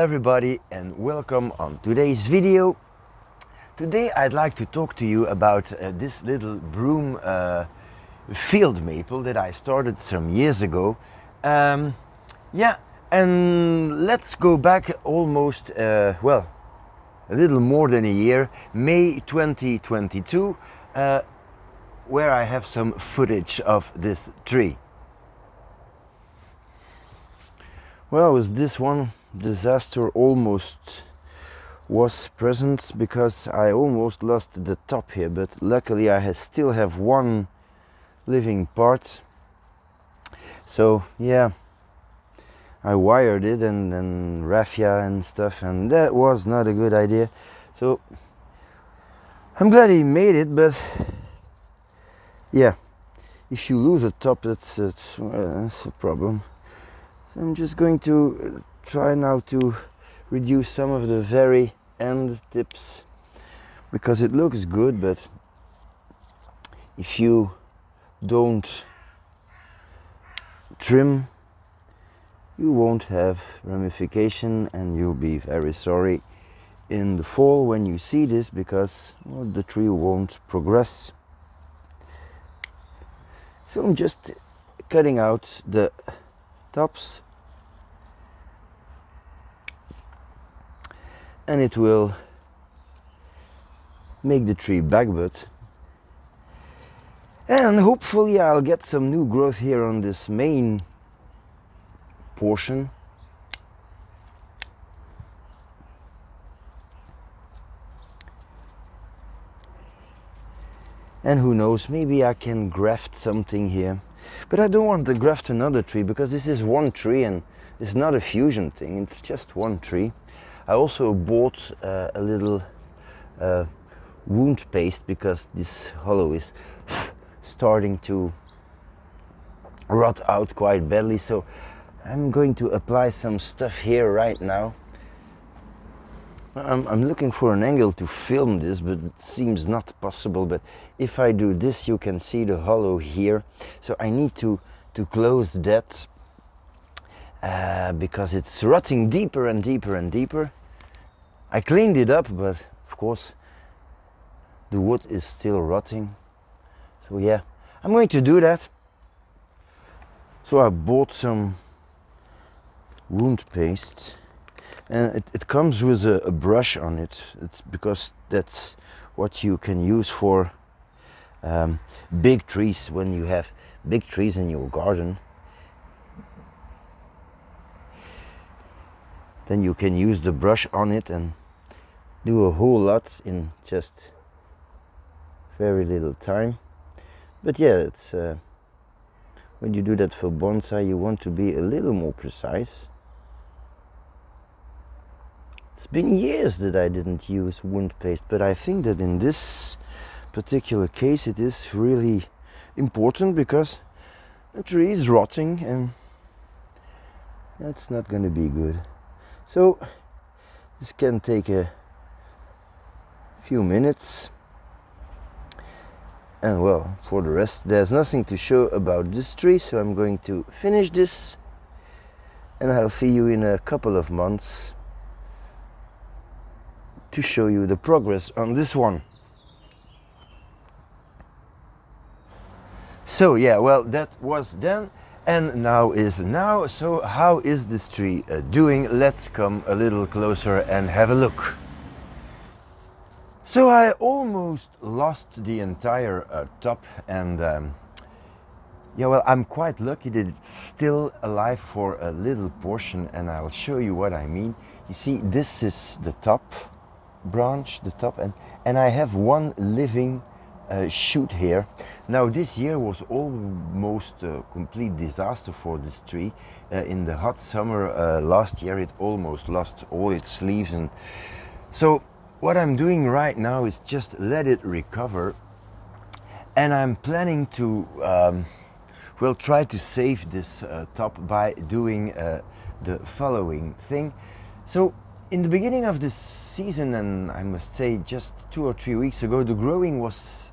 everybody and welcome on today's video. Today I'd like to talk to you about this little broom field maple that I started some years ago. Yeah, and let's go back almost, well, a little more than a year, May 2022, where I have some footage of this tree. Well, with this one, disaster almost was present because I almost lost the top here, but luckily I still have one living part. So yeah, I wired it and then raffia and stuff, and that was not a good idea. So I'm glad he made it, but yeah, if you lose a top, that's a problem. So I'm just going to try now to reduce some of the very end tips because it looks good, but if you don't trim, you won't have ramification, and you'll be very sorry in the fall when you see this, because well, the tree won't progress. So I'm just cutting out the tops, and it will make the tree backbud, and hopefully I'll get some new growth here on this main portion. And who knows, maybe I can graft something here, but I don't want to graft another tree because this is one tree and it's not a fusion thing, it's just one tree. I also bought a little wound paste because this hollow is starting to rot out quite badly, so I'm going to apply some stuff here right now. I'm looking for an angle to film this, but it seems not possible. But if I do this, you can see the hollow here, so I need to close that because it's rotting deeper and deeper and deeper. I cleaned it up, but of course the wood is still rotting. So yeah, I'm going to do that. So I bought some wound paste, and it comes with a brush on it. It's because that's what you can use for big trees. When you have big trees in your garden, then you can use the brush on it and do a whole lot in just very little time. But yeah, it's when you do that for bonsai, you want to be a little more precise. It's been years that I didn't use wound paste, but I think that in this particular case it is really important because the tree is rotting and that's not going to be good. So this can take a few minutes, and well, for the rest there's nothing to show about this tree, so I'm going to finish this and I'll see you in a couple of months to show you the progress on this one. So yeah, well, that was then and now is now. So how is this tree doing? Let's come a little closer and have a look. So I almost lost the entire top, and yeah, well, I'm quite lucky that it's still alive for a little portion, and I'll show you what I mean. You see, this is the top branch, the top, and I have one living shoot here. Now this year was almost a complete disaster for this tree. In the hot summer last year it almost lost all its leaves, and so what I'm doing right now is just let it recover, and I'm planning to well, try to save this top by doing the following thing. So in the beginning of this season, and I must say just 2 or 3 weeks ago, the growing was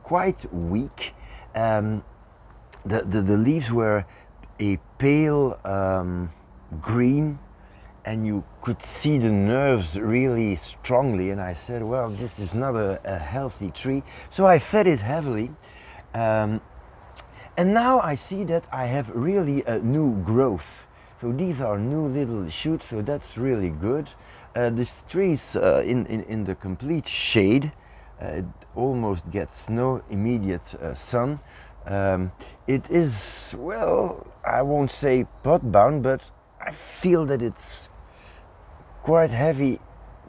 quite weak. The leaves were a pale green, and you could see the nerves really strongly, and I said, well, this is not a healthy tree. So I fed it heavily, and now I see that I have really a new growth. So these are new little shoots, so that's really good. This tree is in the complete shade. It almost gets no immediate sun. It is, well, I won't say pot bound, but I feel that it's quite heavy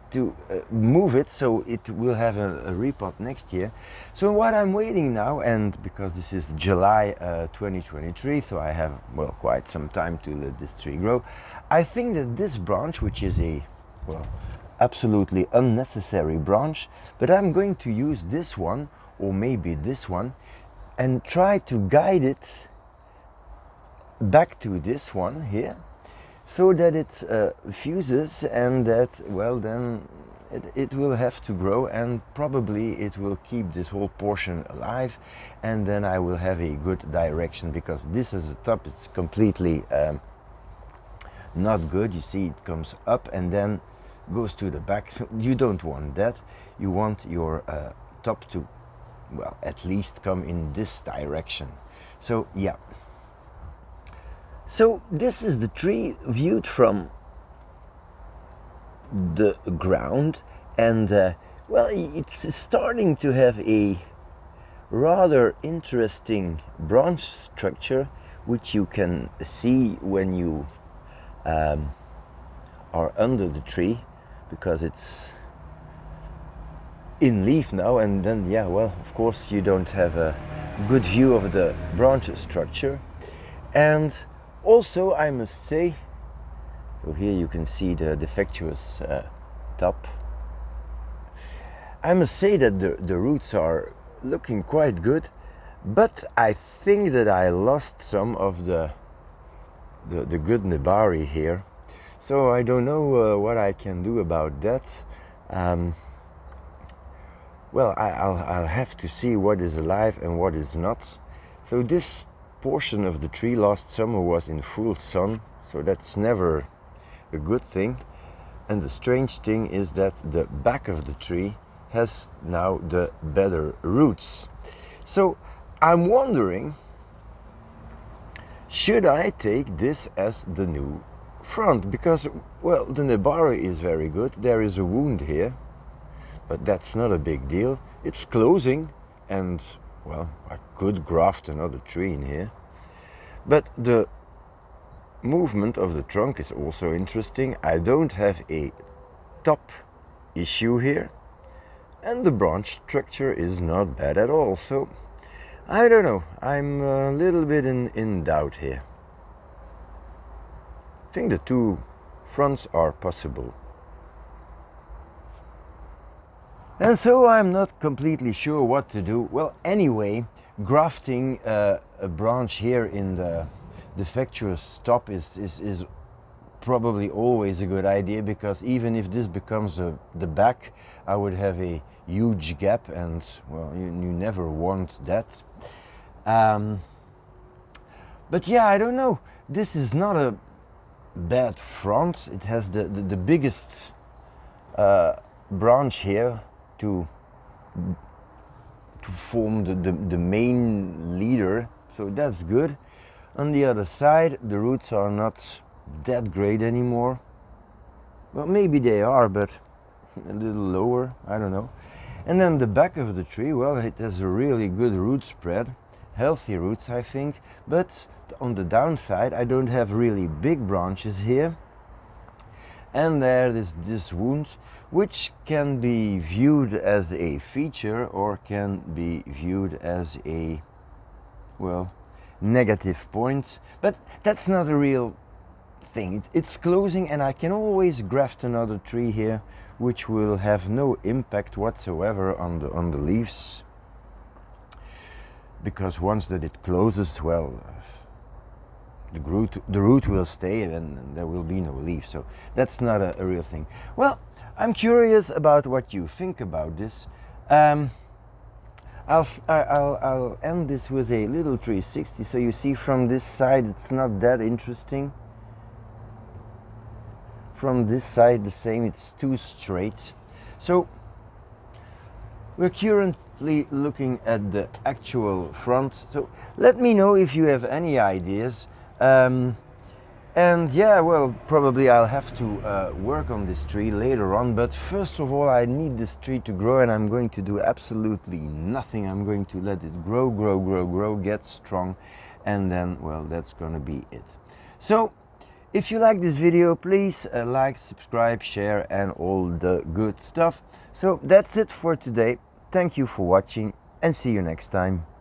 to move it, so it will have a repot next year. So what I'm waiting now, and because this is July 2023, so I have, well, quite some time to let this tree grow, I think that this branch, which is a, well, absolutely unnecessary branch, but I'm going to use this one, or maybe this one, and try to guide it back to this one here, so that it fuses, and that, well, then it will have to grow, and probably it will keep this whole portion alive, and then I will have a good direction, because this as a top is completely not good. You see, it comes up and then goes to the back. You don't want that. You want your top to, well, at least come in this direction. So yeah. So this is the tree viewed from the ground, and well, it's starting to have a rather interesting branch structure, which you can see when you are under the tree, because it's in leaf now, and then, yeah, well, of course you don't have a good view of the branch structure. And also, I must say, so here you can see the defectuous top. I must say that the roots are looking quite good, but I think that I lost some of the good nebari here. So I don't know what I can do about that. Well, I'll have to see what is alive and what is not. So this portion of the tree last summer was in full sun, so that's never a good thing. And the strange thing is that the back of the tree has now the better roots. So I'm wondering, should I take this as the new front? Because, well, the nebari is very good. There is a wound here, but that's not a big deal. It's closing, and, well, I could graft another tree in here. But the movement of the trunk is also interesting. I don't have a top issue here, and the branch structure is not bad at all. So I don't know, I'm a little bit in doubt here. I think the two fronts are possible. And so I'm not completely sure what to do. Well, anyway, grafting a branch here in the defectuous top is probably always a good idea, because even if this becomes the back, I would have a huge gap, and, well, you never want that. But yeah, I don't know. This is not a bad front. It has the biggest branch here to form the main leader, so that's good. On the other side, the roots are not that great anymore. Well, maybe they are, but a little lower, I don't know. And then the back of the tree, well, it has a really good root spread, healthy roots, I think. But on the downside, I don't have really big branches here. And there is this wound, which can be viewed as a feature or can be viewed as a, well, negative point. But that's not a real thing. It's closing, and I can always graft another tree here, which will have no impact whatsoever on the leaves, because once that it closes, well, the root will stay, and there will be no leaf. So that's not a real thing. Well, I'm curious about what you think about this. I'll end this with a little 360. So you see, from this side, it's not that interesting. from this side the same, it's too straight. So we're currently looking at the actual front, so let me know if you have any ideas. And yeah, well, probably I'll have to work on this tree later on, but first of all I need this tree to grow, and I'm going to do absolutely nothing. I'm going to let it grow, grow, grow, grow, get strong, and then, well, that's gonna be it. So if you like this video, please like, subscribe, share, and all the good stuff. So that's it for today. Thank you for watching, and see you next time.